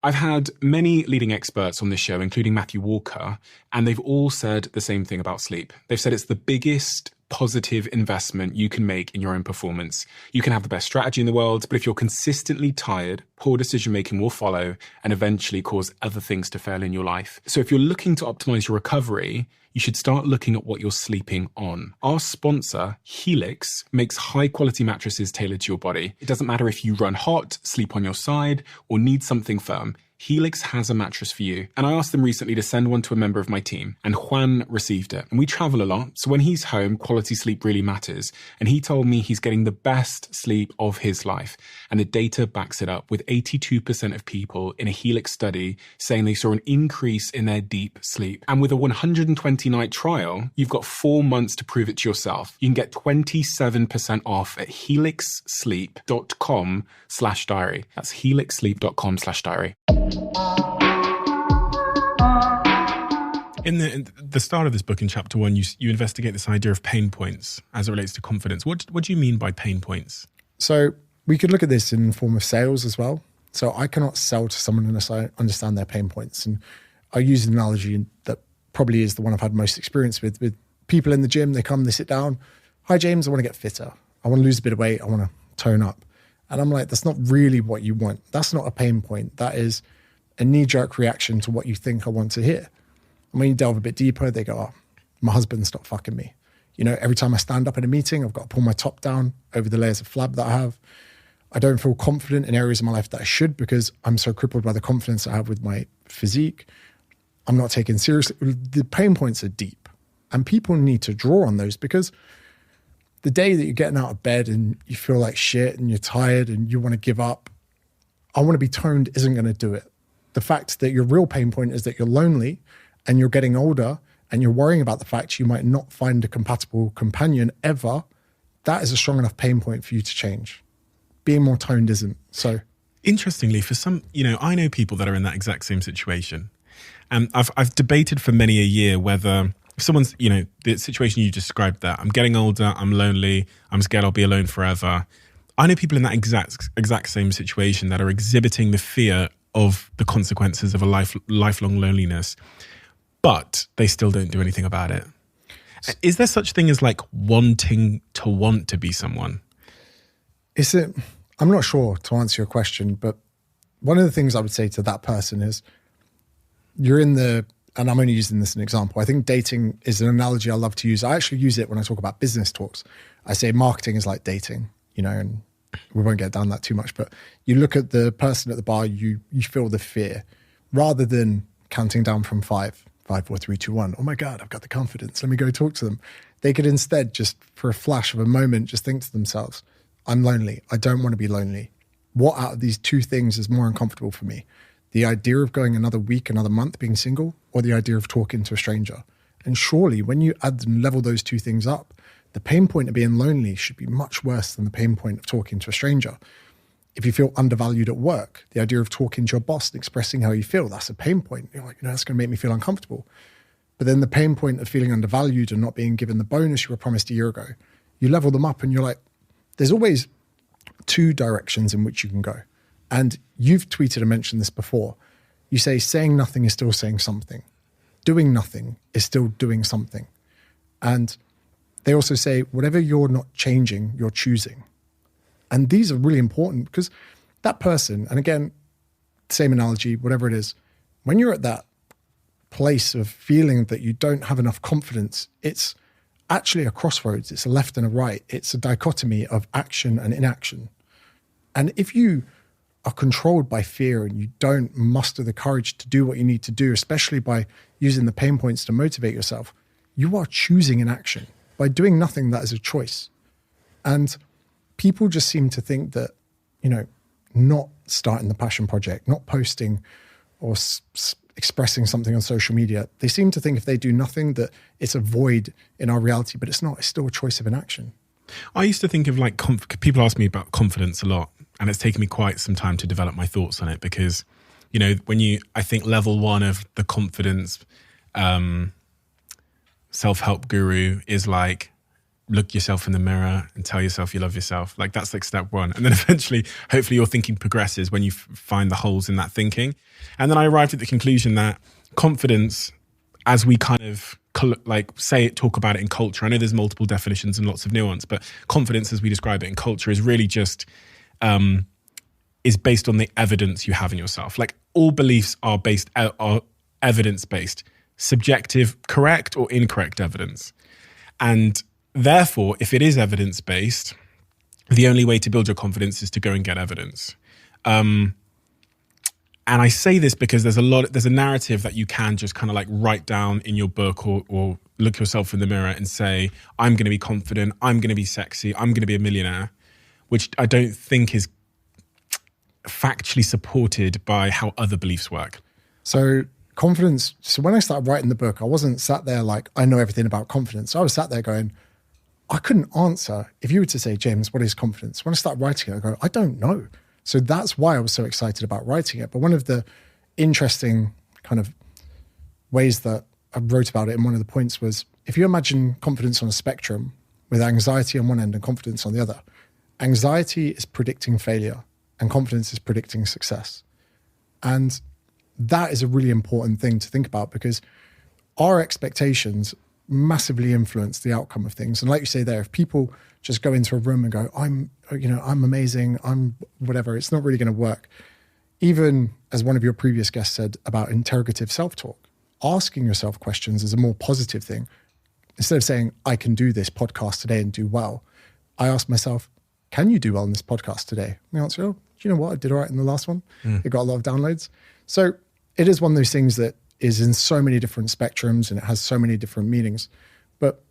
I've had many leading experts on this show, including Matthew Walker, and they've all said the same thing about sleep. They've said it's the biggest positive investment you can make in your own performance. You can have the best strategy in the world, but if you're consistently tired, poor decision-making will follow and eventually cause other things to fail in your life. So if you're looking to optimize your recovery, you should start looking at what you're sleeping on. Our sponsor, Helix, makes high-quality mattresses tailored to your body. It doesn't matter if you run hot, sleep on your side, or need something firm. Helix has a mattress for you. And I asked them recently to send one to a member of my team, and Juan received it. And we travel a lot, so when he's home, quality sleep really matters. And he told me he's getting the best sleep of his life. And the data backs it up, with 82% of people in a Helix study saying they saw an increase in their deep sleep. And with a 120-night trial, you've got 4 months to prove it to yourself. You can get 27% off at helixsleep.com/diary. That's helixsleep.com/diary. In the start of this book, in chapter 1, you investigate this idea of pain points as it relates to confidence. What do you mean by pain points? So we could look at this in the form of sales as well. So I cannot sell to someone unless I understand their pain points. And I use an analogy that probably is the one I've had most experience with people in the gym. They come, they sit down. Hi, James, I want to get fitter. I want to lose a bit of weight. I want to tone up. And I'm like, that's not really what you want. That's not a pain point. That is a knee-jerk reaction to what you think I want to hear. And when you delve a bit deeper, they go, oh, my husband's not fucking me. You know, every time I stand up in a meeting, I've got to pull my top down over the layers of flab that I have. I don't feel confident in areas of my life that I should because I'm so crippled by the confidence I have with my physique. I'm not taken seriously. The pain points are deep. And people need to draw on those because the day that you're getting out of bed and you feel like shit and you're tired and you want to give up, I want to be toned isn't going to do it. The fact that your real pain point is that you're lonely and you're getting older and you're worrying about the fact you might not find a compatible companion ever, that is a strong enough pain point for you to change. Being more toned isn't. So, interestingly, for some, I know people that are in that exact same situation. And I've debated for many a year whether if someone's, the situation you described there, I'm getting older, I'm lonely, I'm scared I'll be alone forever. I know people in that exact same situation that are exhibiting the fear of the consequences of a lifelong loneliness, but they still don't do anything about it. Is there such thing as like wanting to want to be someone? I'm not sure to answer your question, but one of the things I would say to that person is and I'm only using this as an example. I think dating is an analogy I love to use. I actually use it when I talk about business talks. I say marketing is like dating, and we won't get down that too much, but you look at the person at the bar, you feel the fear rather than counting down from 5, 4, 3, 2, 1. Oh my God, I've got the confidence. Let me go talk to them. They could instead just for a flash of a moment, just think to themselves, I'm lonely. I don't want to be lonely. What out of these two things is more uncomfortable for me? The idea of going another week, another month being single, or the idea of talking to a stranger? And surely when you add and level those two things up, the pain point of being lonely should be much worse than the pain point of talking to a stranger. If you feel undervalued at work, the idea of talking to your boss and expressing how you feel, that's a pain point. You're like, that's going to make me feel uncomfortable. But then the pain point of feeling undervalued and not being given the bonus you were promised a year ago, you level them up and you're like, there's always two directions in which you can go. And you've tweeted and mentioned this before. You say saying nothing is still saying something. Doing nothing is still doing something. And they also say, whatever you're not changing, you're choosing. And these are really important because that person, and again, same analogy, whatever it is, when you're at that place of feeling that you don't have enough confidence, it's actually a crossroads. It's a left and a right. It's a dichotomy of action and inaction. And if you are controlled by fear and you don't muster the courage to do what you need to do, especially by using the pain points to motivate yourself, you are choosing inaction. By doing nothing, that is a choice. And people just seem to think that, not starting the passion project, not posting or expressing something on social media, they seem to think if they do nothing that it's a void in our reality, but it's not. It's still a choice of inaction. I used to think of people ask me about confidence a lot, and it's taken me quite some time to develop my thoughts on it because, I think level one of the confidence self-help guru is like look yourself in the mirror and tell yourself you love yourself. Like that's like step one. And then eventually, hopefully your thinking progresses when you find the holes in that thinking. And then I arrived at the conclusion that confidence, as we kind of talk about it in culture, I know there's multiple definitions and lots of nuance, but confidence as we describe it in culture is really just, is based on the evidence you have in yourself. Like all beliefs are evidence-based, subjective, correct or incorrect evidence. And therefore, if it is evidence-based, the only way to build your confidence is to go and get evidence. And I say this because there's a narrative that you can just kind of like write down in your book or look yourself in the mirror and say, I'm going to be confident, I'm going to be sexy, I'm going to be a millionaire, which I don't think is factually supported by how other beliefs work. So confidence, so when I started writing the book, I wasn't sat there like, I know everything about confidence. I was sat there going, I couldn't answer. If you were to say, James, what is confidence? When I started writing it, I go, I don't know. So that's why I was so excited about writing it. But one of the interesting kind of ways that I wrote about it in one of the points was, if you imagine confidence on a spectrum with anxiety on one end and confidence on the other, anxiety is predicting failure and confidence is predicting success. And that is a really important thing to think about because our expectations massively influence the outcome of things. And like you say there, if people just go into a room and go, I'm amazing, I'm whatever, it's not really going to work. Even as one of your previous guests said about interrogative self-talk, asking yourself questions is a more positive thing. Instead of saying, I can do this podcast today and do well, I ask myself, can you do well in this podcast today? And the answer, do you know what? I did all right in the last one. It got a lot of downloads. So it is one of those things that is in so many different spectrums and it has so many different meanings. But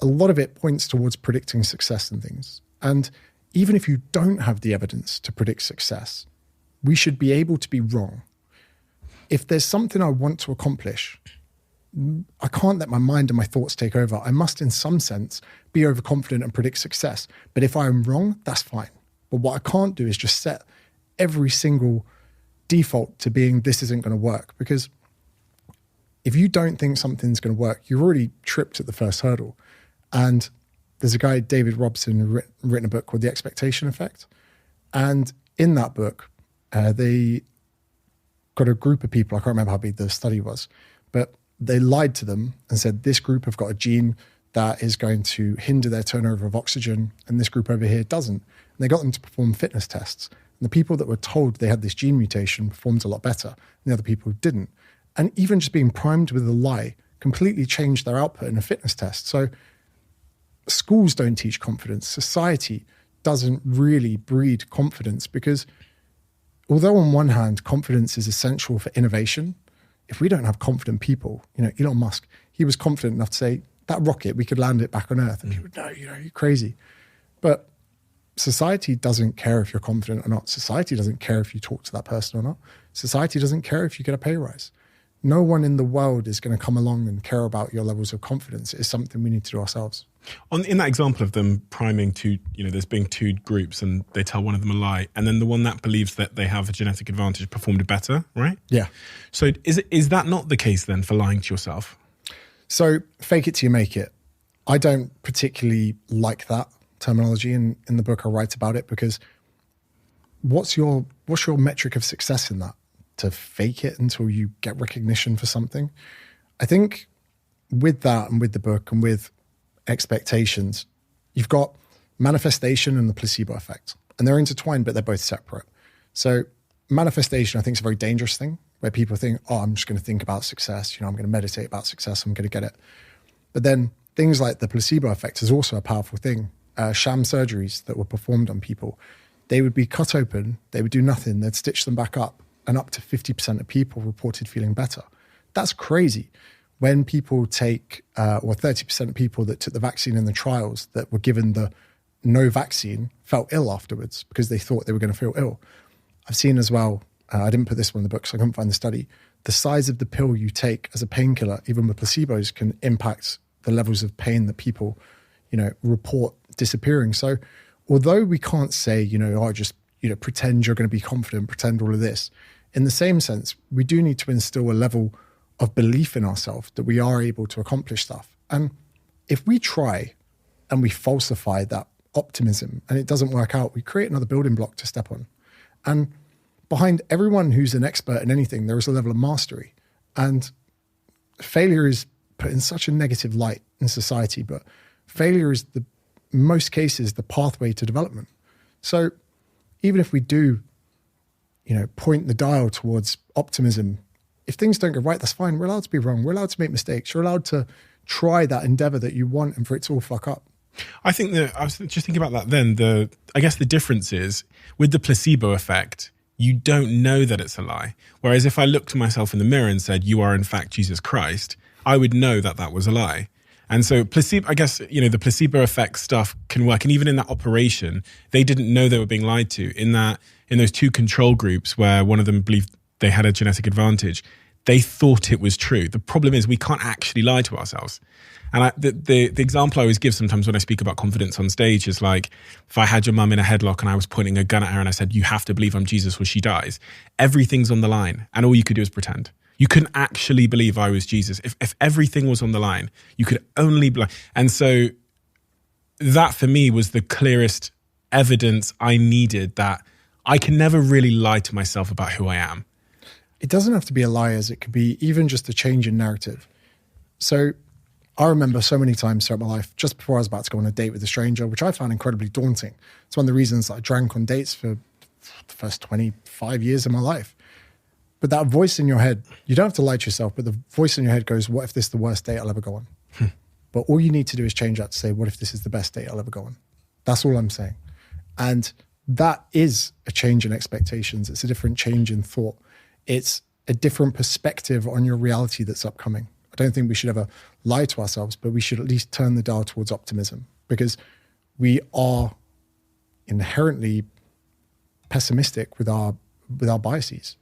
a lot of it points towards predicting success and things. And even if you don't have the evidence to predict success, we should be able to be wrong. If there's something I want to accomplish, I can't let my mind and my thoughts take over. I must, in some sense, be overconfident and predict success. But if I'm wrong, that's fine. But what I can't do is just set every single default to being this isn't going to work. Because if you don't think something's going to work, you've already tripped at the first hurdle. And there's a guy, David Robson, who written a book called The Expectation Effect. And in that book, they got a group of people, I can't remember how big the study was, but they lied to them and said, this group have got a gene that is going to hinder their turnover of oxygen, and this group over here doesn't. And they got them to perform fitness tests. And the people that were told they had this gene mutation performed a lot better than the other people who didn't. And even just being primed with a lie completely changed their output in a fitness test. So schools don't teach confidence. Society doesn't really breed confidence because although on one hand, confidence is essential for innovation, if we don't have confident people, Elon Musk, he was confident enough to say, that rocket, we could land it back on Earth. And people would, no, you're crazy. But society doesn't care if you're confident or not. Society doesn't care if you talk to that person or not. Society doesn't care if you get a pay rise. No one in the world is going to come along and care about your levels of confidence. It's something we need to do ourselves. In that example of them priming two, there's being two groups and they tell one of them a lie, and then the one that believes that they have a genetic advantage performed better, right? Yeah. So is that not the case then for lying to yourself? So fake it till you make it. I don't particularly like that terminology. In the book I write about it because what's your metric of success in that? To fake it until you get recognition for something? I think with that and with the book and with expectations, you've got manifestation and the placebo effect. And they're intertwined, but they're both separate. So manifestation, I think, is a very dangerous thing where people think, oh, I'm just going to think about success. I'm going to meditate about success. I'm going to get it. But then things like the placebo effect is also a powerful thing. Sham surgeries that were performed on people, they would be cut open, they would do nothing, they'd stitch them back up, and up to 50% of people reported feeling better. That's crazy. When people take, or 30% of people that took the vaccine in the trials that were given the no vaccine felt ill afterwards because they thought they were going to feel ill. I've seen as well, I didn't put this one in the book, so I couldn't find the study, the size of the pill you take as a painkiller, even with placebos, can impact the levels of pain that people, report disappearing. So although we can't say, just pretend you're going to be confident, pretend all of this, in the same sense, we do need to instill a level of belief in ourselves that we are able to accomplish stuff. And if we try and we falsify that optimism and it doesn't work out, we create another building block to step on. And behind everyone who's an expert in anything, there is a level of mastery. And failure is put in such a negative light in society, but failure is in most cases, the pathway to development. So even if we do, point the dial towards optimism, if things don't go right, that's fine. We're allowed to be wrong. We're allowed to make mistakes. You're allowed to try that endeavor that you want and for it to all fuck up. I think that I was just thinking about that then. I guess the difference is with the placebo effect, you don't know that it's a lie. Whereas if I looked at myself in the mirror and said, you are in fact Jesus Christ, I would know that that was a lie. And so placebo, I guess, the placebo effect stuff can work. And even in that operation, they didn't know they were being lied to. In those two control groups where one of them believed they had a genetic advantage, they thought it was true. The problem is we can't actually lie to ourselves. And the example I always give sometimes when I speak about confidence on stage is like, if I had your mum in a headlock and I was pointing a gun at her and I said, you have to believe I'm Jesus or she dies, everything's on the line. And all you could do is pretend. You couldn't actually believe I was Jesus. If everything was on the line, you could only believe. And so that for me was the clearest evidence I needed that I can never really lie to myself about who I am. It doesn't have to be a lie, as it could be even just a change in narrative. So I remember so many times throughout my life, just before I was about to go on a date with a stranger, which I found incredibly daunting. It's one of the reasons I drank on dates for the first 25 years of my life. But that voice in your head, you don't have to lie to yourself, but the voice in your head goes, what if this is the worst date I'll ever go on? But all you need to do is change that to say, what if this is the best date I'll ever go on? That's all I'm saying. And that is a change in expectations. It's a different change in thought. It's a different perspective on your reality that's upcoming. I don't think we should ever lie to ourselves, but we should at least turn the dial towards optimism, because we are inherently pessimistic with our biases.